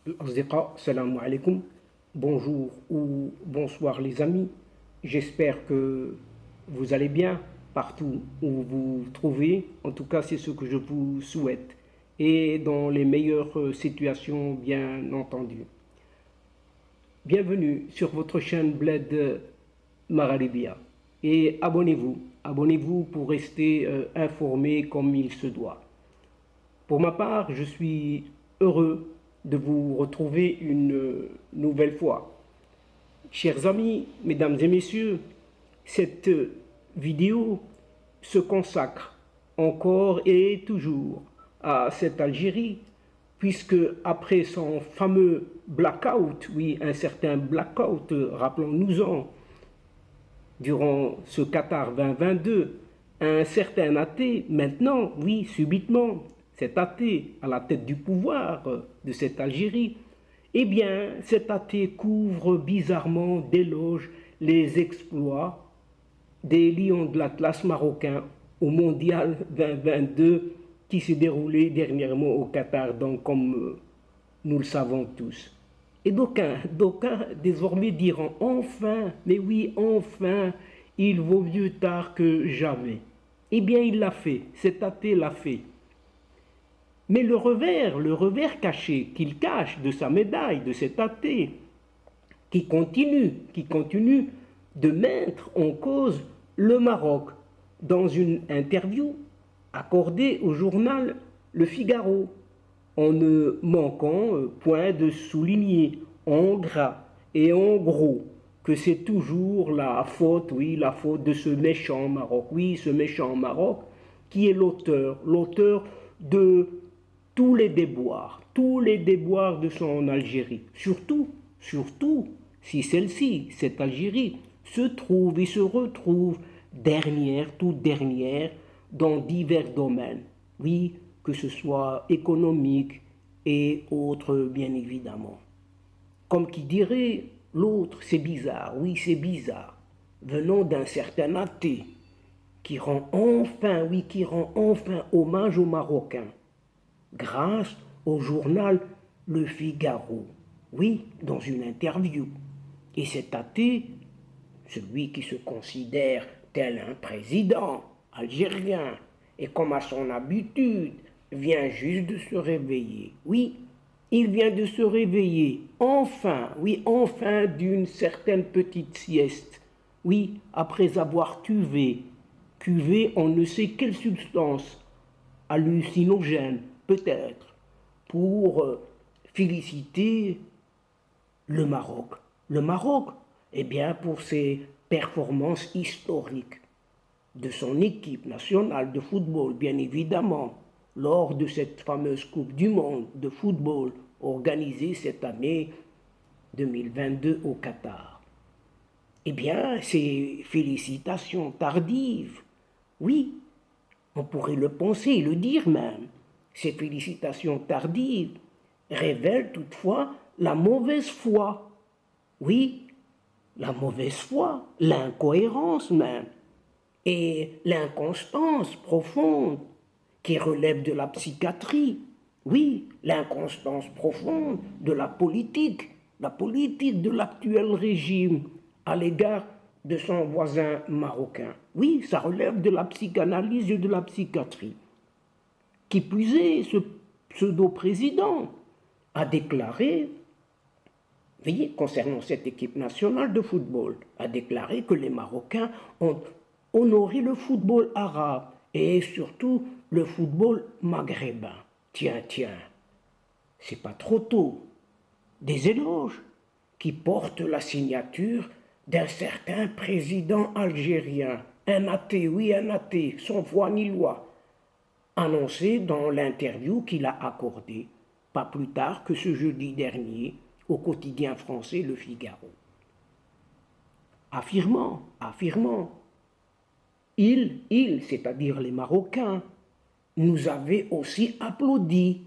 الأصدقاء السلام عليكم. Bonjour ou bonsoir les amis. J'espère que vous allez bien partout où vous vous trouvez. En tout cas, c'est ce que je vous souhaite. Et dans les meilleures situations, bien entendu. Bienvenue sur votre chaîne Bled Maralibia. Et abonnez-vous. Abonnez-vous pour rester informé comme il se doit. Pour ma part, je suis heureux de vous retrouver une nouvelle fois. Chers amis, mesdames et messieurs, cette vidéo se consacre encore et toujours à cette Algérie, puisque après son fameux blackout, oui, un certain blackout, rappelons-nous-en, durant ce Qatar 2022, un certain athée, maintenant, oui, subitement, cet athée à la tête du pouvoir de cette Algérie, eh bien, cet athée couvre bizarrement, d'éloges les exploits des Lions de l'Atlas marocain au Mondial 2022 qui s'est déroulé dernièrement au Qatar, donc comme nous le savons tous. Et d'aucuns désormais diront enfin, mais oui, enfin, il vaut mieux tard que jamais. Eh bien, il l'a fait, cet athée l'a fait. Mais le revers caché qu'il cache de sa médaille, de cet athée, qui continue de mettre en cause le Maroc dans une interview accordée au journal Le Figaro, en ne manquant point de souligner en gras et en gros que c'est toujours la faute, oui, la faute de ce méchant Maroc, oui, ce méchant Maroc qui est l'auteur de tous les déboires de son Algérie. Surtout, si celle-ci, cette Algérie, se trouve et se retrouve toute dernière, dans divers domaines. Oui, que ce soit économique et autres, bien évidemment. Comme qui dirait l'autre, c'est bizarre, oui, c'est bizarre, venant d'un certain athée qui rend enfin hommage aux Marocains, grâce au journal Le Figaro, oui, dans une interview. Et cet athée, celui qui se considère tel un président algérien, et comme à son habitude, vient juste de se réveiller. Oui, il vient de se réveiller, enfin, oui, enfin d'une certaine petite sieste. Oui, après avoir cuvé on ne sait quelle substance, hallucinogène peut-être, pour féliciter le Maroc. Le Maroc, eh bien, pour ses performances historiques de son équipe nationale de football, bien évidemment, lors de cette fameuse Coupe du Monde de football organisée cette année 2022 au Qatar. Eh bien, ces félicitations tardives, oui, on pourrait le penser et le dire même, ces félicitations tardives révèlent toutefois la mauvaise foi. Oui, la mauvaise foi, l'incohérence même, et l'inconstance profonde qui relève de la psychiatrie. Oui, l'inconstance profonde de la politique de l'actuel régime à l'égard de son voisin marocain. Oui, ça relève de la psychanalyse et de la psychiatrie. Qui plus est, ce pseudo-président a déclaré, voyez, concernant cette équipe nationale de football, a déclaré que les Marocains ont honoré le football arabe et surtout le football maghrébin. Tiens, c'est pas trop tôt. Des éloges qui portent la signature d'un certain président algérien, un athée, oui, un athée, sans foi ni loi, annoncé dans l'interview qu'il a accordée, pas plus tard que ce jeudi dernier, au quotidien français Le Figaro. Affirmant, c'est-à-dire les Marocains, nous avaient aussi applaudi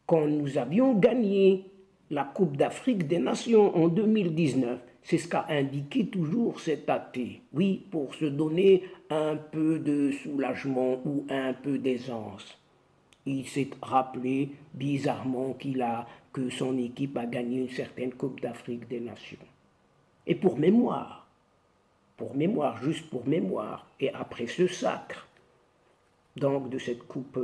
quand nous avions gagné la Coupe d'Afrique des Nations en 2019. C'est ce qu'a indiqué toujours cet athée. Oui, pour se donner un peu de soulagement ou un peu d'aisance. Il s'est rappelé bizarrement que son équipe a gagné une certaine Coupe d'Afrique des Nations. Et pour mémoire, juste pour mémoire, et après ce sacre, donc de cette Coupe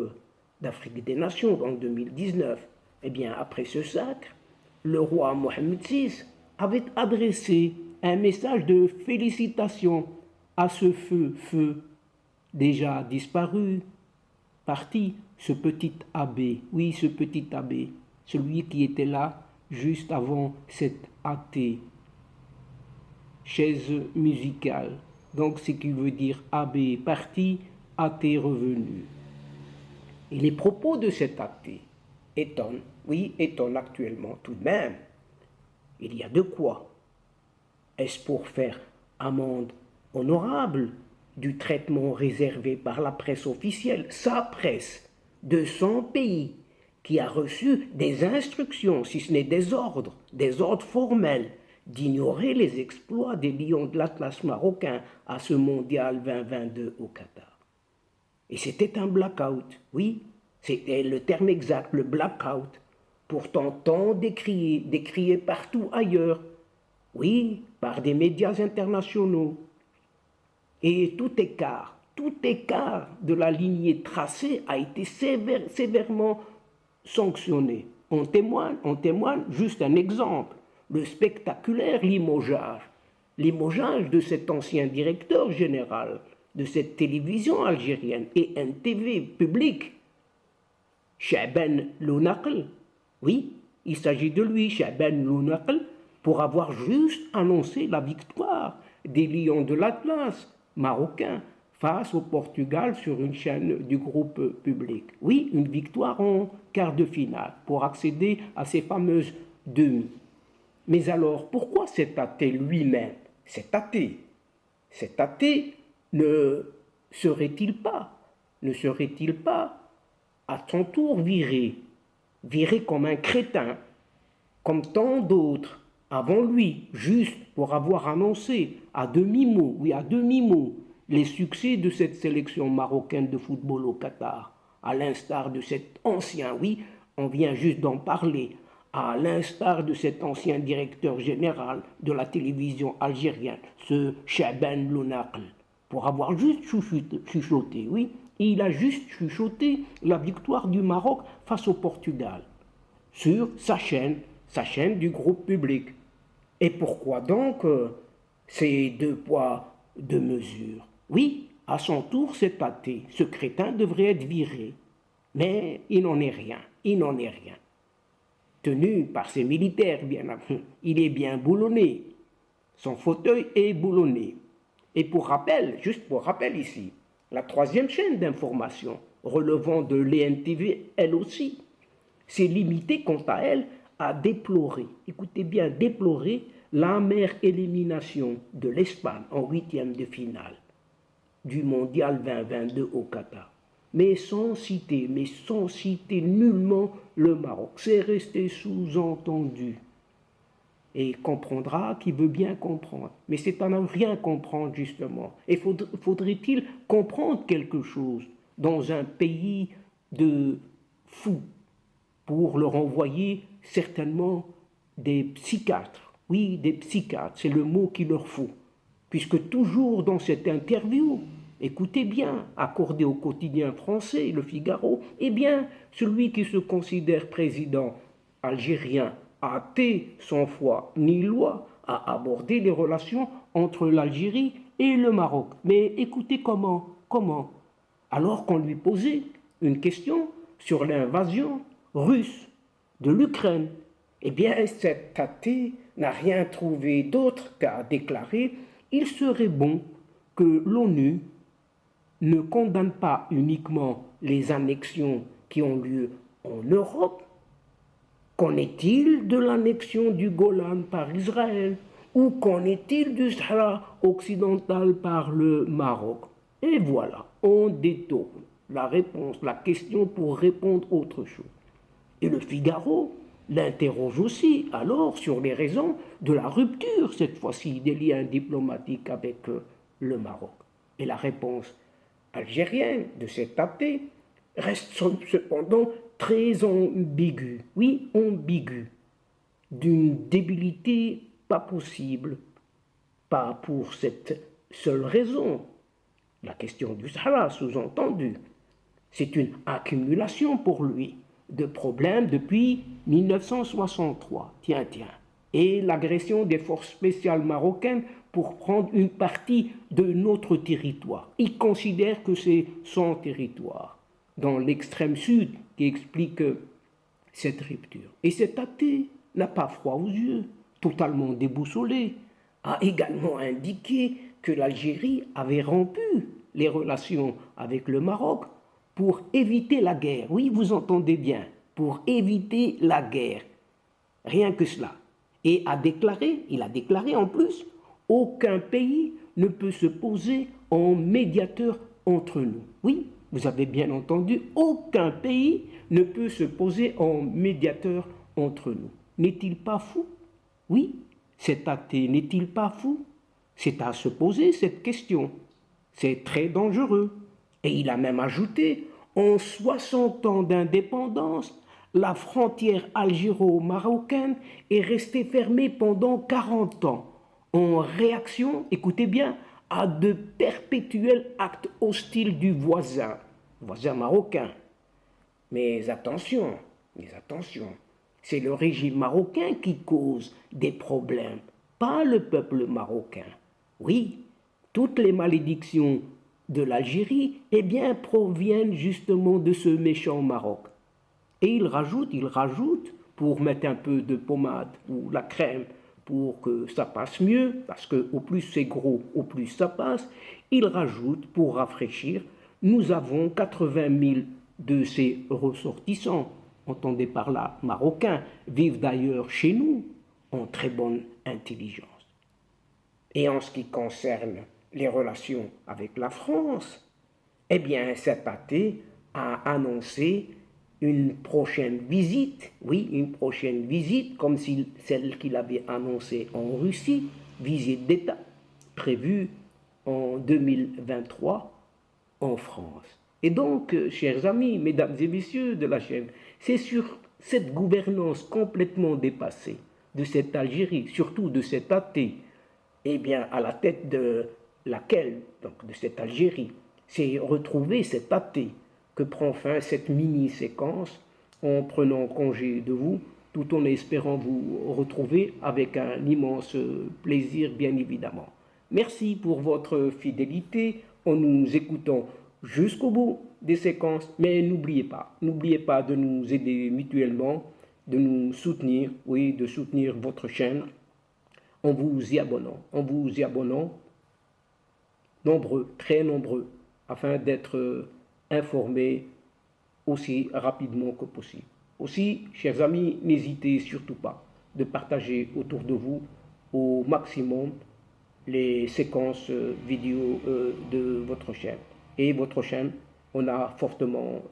d'Afrique des Nations, en 2019, eh bien après ce sacre, le roi Mohamed VI avait adressé un message de félicitations à ce feu déjà disparu, parti, ce petit abbé, oui, ce petit abbé, celui qui était là juste avant cette athée, chaise musicale. Donc, ce qui veut dire abbé parti, athée revenu. Et les propos de cet athée étonnent, oui, étonnent actuellement tout de même. Il y a de quoi. Est-ce pour faire amende honorable du traitement réservé par la presse officielle, sa presse, de son pays, qui a reçu des instructions, si ce n'est des ordres formels, d'ignorer les exploits des lions de l'Atlas marocain à ce mondial 2022 au Qatar. Et c'était un blackout, oui, c'était le terme exact, le blackout, pourtant tant décrié partout ailleurs, oui, par des médias internationaux. Et tout écart de la lignée tracée a été sévèrement sanctionné. On témoigne juste un exemple, le spectaculaire limogeage de cet ancien directeur général de cette télévision algérienne et NTV publique, Chaaben Lounaql. Oui, il s'agit de lui, Chaaben Lounaql, pour avoir juste annoncé la victoire des Lions de l'Atlas marocain face au Portugal sur une chaîne du groupe public. Oui, une victoire en quart de finale pour accéder à ces fameuses demi. Mais alors, pourquoi cet athée lui-même, cet athée ne serait-il pas à son tour viré comme un crétin, comme tant d'autres avant lui, juste pour avoir annoncé à demi-mot, les succès de cette sélection marocaine de football au Qatar, à l'instar de cet ancien, oui, on vient juste d'en parler, à l'instar de cet ancien directeur général de la télévision algérienne, ce Chaaben Lounaql, pour avoir juste chuchoté, oui, il a juste chuchoté la victoire du Maroc face au Portugal sur sa chaîne du groupe public. Et pourquoi donc ces deux poids, deux mesures? Oui, à son tour, cet athée, ce crétin devrait être viré. Mais il n'en est rien. Tenu par ses militaires, il est bien boulonné. Son fauteuil est boulonné. Et juste pour rappel ici, la troisième chaîne d'information relevant de l'ENTV, elle aussi, s'est limitée quant à elle à déplorer, écoutez bien, déplorer l'amère élimination de l'Espagne en huitième de finale du mondial 2022 au Qatar. Mais sans citer nullement le Maroc. C'est resté sous-entendu. Et comprendra qui veut bien comprendre. Mais c'est à ne rien comprendre, justement. Et faudrait-il comprendre quelque chose dans un pays de fous pour leur envoyer certainement des psychiatres? Oui, des psychiatres, c'est le mot qu'il leur faut. Puisque toujours dans cette interview, écoutez bien, accordée au quotidien français, Le Figaro, eh bien, celui qui se considère président algérien, athée, sans foi ni loi, a abordé les relations entre l'Algérie et le Maroc. Mais écoutez comment alors qu'on lui posait une question sur l'invasion russe de l'Ukraine. Eh bien, cet athée n'a rien trouvé d'autre qu'à déclarer « Il serait bon que l'ONU ne condamne pas uniquement les annexions qui ont lieu en Europe. Qu'en est-il de l'annexion du Golan par Israël? Ou qu'en est-il du Sahara occidental par le Maroc? » Et voilà, on détourne la réponse, la question pour répondre autre chose. Et le Figaro l'interroge aussi alors sur les raisons de la rupture, cette fois-ci, des liens diplomatiques avec le Maroc. Et la réponse algérienne de cet athée reste cependant très ambigu. Oui, ambigu. D'une débilité pas possible. Pas pour cette seule raison. La question du Sahara, sous-entendu. C'est une accumulation pour lui de problèmes depuis 1963. Tiens, tiens. Et l'agression des forces spéciales marocaines pour prendre une partie de notre territoire. Il considère que c'est son territoire, dans l'extrême sud, qui explique cette rupture. Et cet athée n'a pas froid aux yeux, totalement déboussolé, a également indiqué que l'Algérie avait rompu les relations avec le Maroc pour éviter la guerre. Oui, vous entendez bien, pour éviter la guerre. Rien que cela. Et il a déclaré en plus, aucun pays ne peut se poser en médiateur entre nous. Oui, vous avez bien entendu, aucun pays ne peut se poser en médiateur entre nous. N'est-il pas fou? Oui, cet athée n'est-il pas fou? C'est à se poser cette question. C'est très dangereux. Et il a même ajouté, en 60 ans d'indépendance, la frontière algéro-marocaine est restée fermée pendant 40 ans, en réaction, écoutez bien, à de perpétuels actes hostiles du voisin marocain. Mais attention, c'est le régime marocain qui cause des problèmes, pas le peuple marocain. Oui, toutes les malédictions de l'Algérie, eh bien, proviennent justement de ce méchant Maroc. Et il rajoute, pour mettre un peu de pommade ou la crème pour que ça passe mieux, parce que au plus c'est gros, au plus ça passe, il rajoute, pour rafraîchir, nous avons 80 000 de ces ressortissants, entendez par là marocains, vivent d'ailleurs chez nous en très bonne intelligence. Et en ce qui concerne les relations avec la France, eh bien cet athée a annoncé une prochaine visite, oui, une prochaine visite, comme celle qu'il avait annoncée en Russie, visite d'État, prévue en 2023 en France. Et donc, chers amis, mesdames et messieurs de la chaîne, c'est sur cette gouvernance complètement dépassée de cette Algérie, surtout de cet athée, eh bien, à la tête de laquelle, donc de cette Algérie, s'est retrouvé cet athée que prend fin cette mini-séquence en prenant congé de vous, tout en espérant vous retrouver avec un immense plaisir, bien évidemment. Merci pour votre fidélité en nous écoutant jusqu'au bout des séquences, mais n'oubliez pas de nous aider mutuellement, de nous soutenir, oui, de soutenir votre chaîne en vous y abonnant, nombreux, très nombreux, afin d'être informés aussi rapidement que possible. Aussi, chers amis, n'hésitez surtout pas de partager autour de vous au maximum les séquences vidéo de votre chaîne. Et votre chaîne en a fortement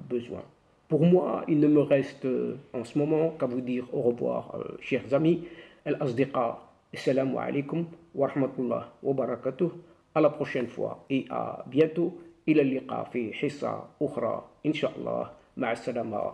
besoin. Pour moi, il ne me reste en ce moment qu'à vous dire au revoir, chers amis. Al-Asdiqa, assalamu alaikum wa rahmatullah wa barakatuh. À la prochaine fois et à bientôt. إلى اللقاء في حصة أخرى إن شاء الله مع السلامة.